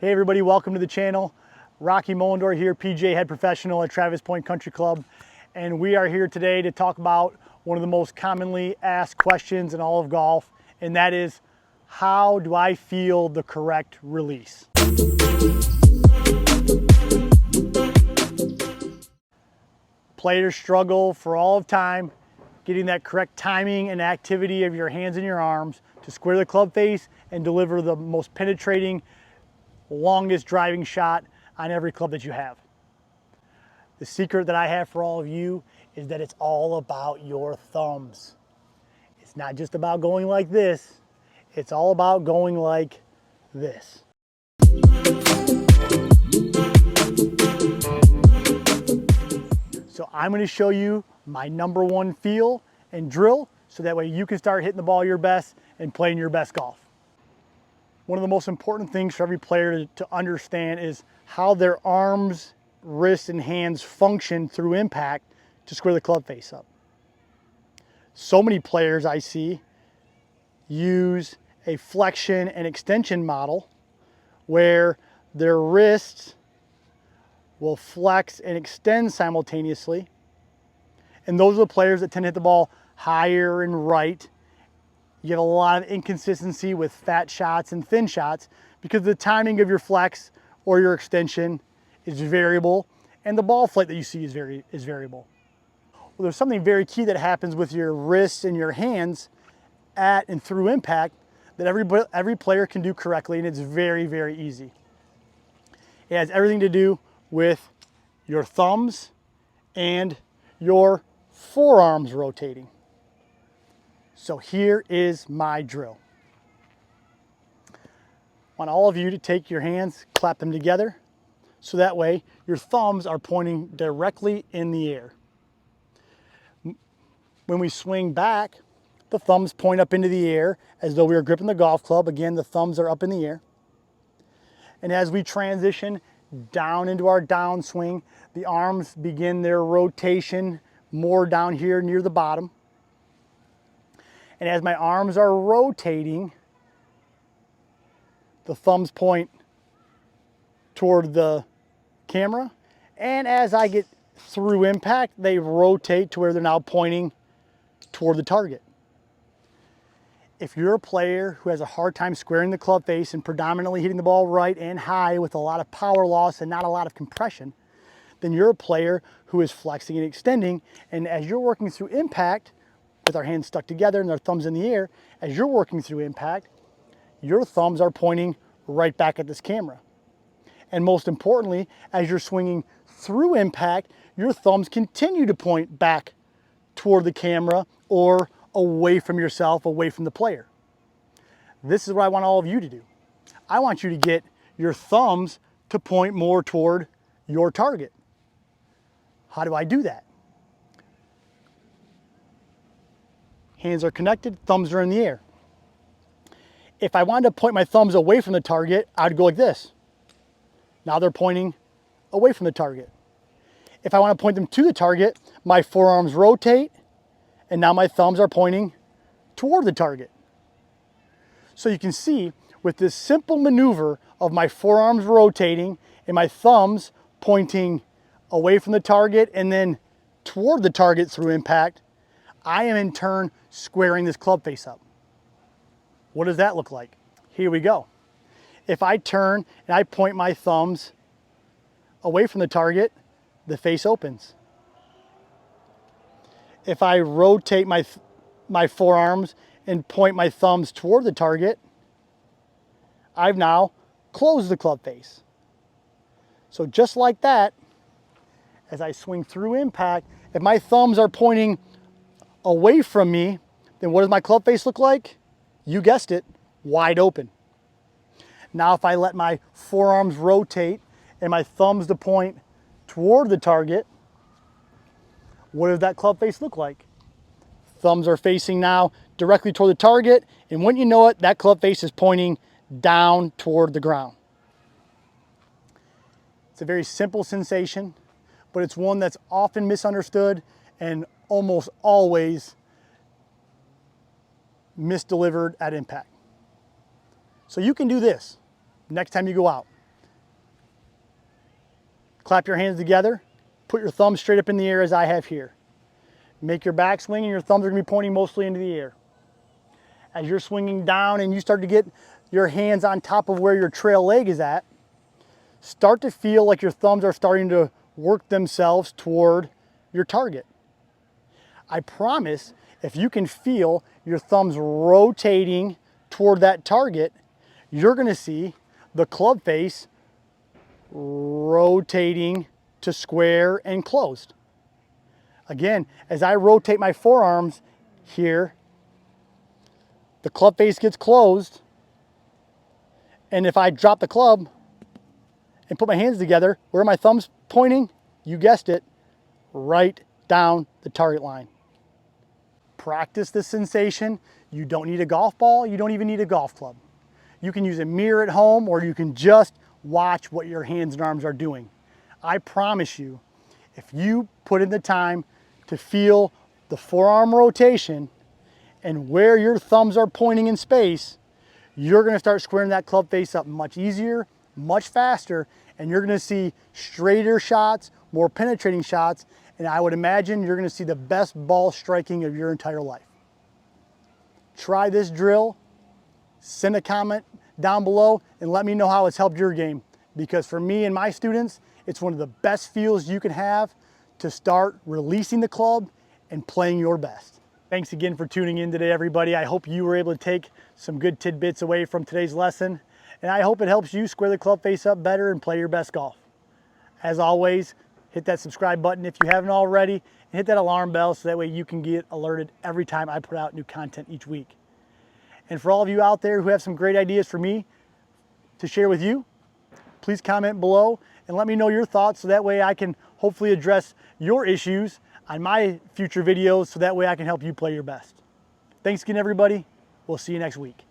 Hey everybody, welcome to the channel. Rocky Mullendor here, PGA head professional at Travis Point Country Club. And we are here today to talk about one of the most commonly asked questions in all of golf, and that is, how do I feel the correct release? Players struggle for all of time getting that correct timing and activity of your hands and your arms to square the club face and deliver the most penetrating, longest driving shot on every club that you have. The secret that I have for all of you is that it's all about your thumbs. It's not just about going like this, it's all about going like this. So I'm going to show you my number one feel and drill so that way you can start hitting the ball your best and playing your best golf. One of the most important things for every player to understand is how their arms, wrists, and hands function through impact to square the club face up. So many players I see use a flexion and extension model where their wrists will flex and extend simultaneously. And those are the players that tend to hit the ball higher and right. You get a lot of inconsistency with fat shots and thin shots because the timing of your flex or your extension is variable, and the ball flight that you see is variable. Well, there's something very key that happens with your wrists and your hands at and through impact that every player can do correctly, and it's very, very easy. It has everything to do with your thumbs and your forearms rotating. So here is my drill. I want all of you to take your hands, clap them together, so that way your thumbs are pointing directly in the air. When we swing back, the thumbs point up into the air as though we were gripping the golf club. Again, the thumbs are up in the air. And as we transition down into our downswing, the arms begin their rotation more down here near the bottom. And as my arms are rotating, the thumbs point toward the camera. And as I get through impact, they rotate to where they're now pointing toward the target. If you're a player who has a hard time squaring the club face and predominantly hitting the ball right and high with a lot of power loss and not a lot of compression, then you're a player who is flexing and extending. And as you're working through impact, with our hands stuck together and our thumbs in the air, as you're working through impact, your thumbs are pointing right back at this camera. And most importantly, as you're swinging through impact, your thumbs continue to point back toward the camera or away from yourself, away from the player. This is what I want all of you to do. I want you to get your thumbs to point more toward your target. How do I do that? Hands are connected, thumbs are in the air. If I wanted to point my thumbs away from the target, I'd go like this. Now they're pointing away from the target. If I want to point them to the target, my forearms rotate, and now my thumbs are pointing toward the target. So you can see with this simple maneuver of my forearms rotating and my thumbs pointing away from the target and then toward the target through impact, I am in turn squaring this club face up. What does that look like? Here we go. If I turn and I point my thumbs away from the target, the face opens. If I rotate my forearms and point my thumbs toward the target, I've now closed the club face. So just like that, as I swing through impact, if my thumbs are pointing away from me, then what does my club face look like? You guessed it, wide open. Now if I let my forearms rotate and my thumbs to point toward the target, what does that club face look like? Thumbs are facing now directly toward the target, and when you know it, that club face is pointing down toward the ground. It's a very simple sensation, but it's one that's often misunderstood and almost always misdelivered at impact. So you can do this next time you go out. clap your hands together, put your thumbs straight up in the air as I have here. Make your backswing and your thumbs are gonna be pointing mostly into the air. As you're swinging down and you start to get your hands on top of where your trail leg is at, start to feel like your thumbs are starting to work themselves toward your target. I promise if you can feel your thumbs rotating toward that target, you're gonna see the club face rotating to square and closed. Again, as I rotate my forearms here, the club face gets closed, and if I drop the club and put my hands together, where are my thumbs pointing? You guessed it, right down the target line. Practice this sensation. You don't need a golf ball, you don't even need a golf club. You can use a mirror at home, or you can just watch what your hands and arms are doing. I promise you, if you put in the time to feel the forearm rotation and where your thumbs are pointing in space, you're gonna start squaring that club face up much easier, much faster, and you're gonna see straighter shots, more penetrating shots, and I would imagine you're gonna see the best ball striking of your entire life. Try this drill, send a comment down below, and let me know how it's helped your game. Because for me and my students, it's one of the best feels you can have to start releasing the club and playing your best. Thanks again for tuning in today, everybody. I hope you were able to take some good tidbits away from today's lesson, and I hope it helps you square the club face up better and play your best golf. As always, hit that subscribe button if you haven't already, and hit that alarm bell so that way you can get alerted every time I put out new content each week. And for all of you out there who have some great ideas for me to share with you, please comment below and let me know your thoughts so that way I can hopefully address your issues on my future videos so that way I can help you play your best. Thanks again, everybody. We'll see you next week.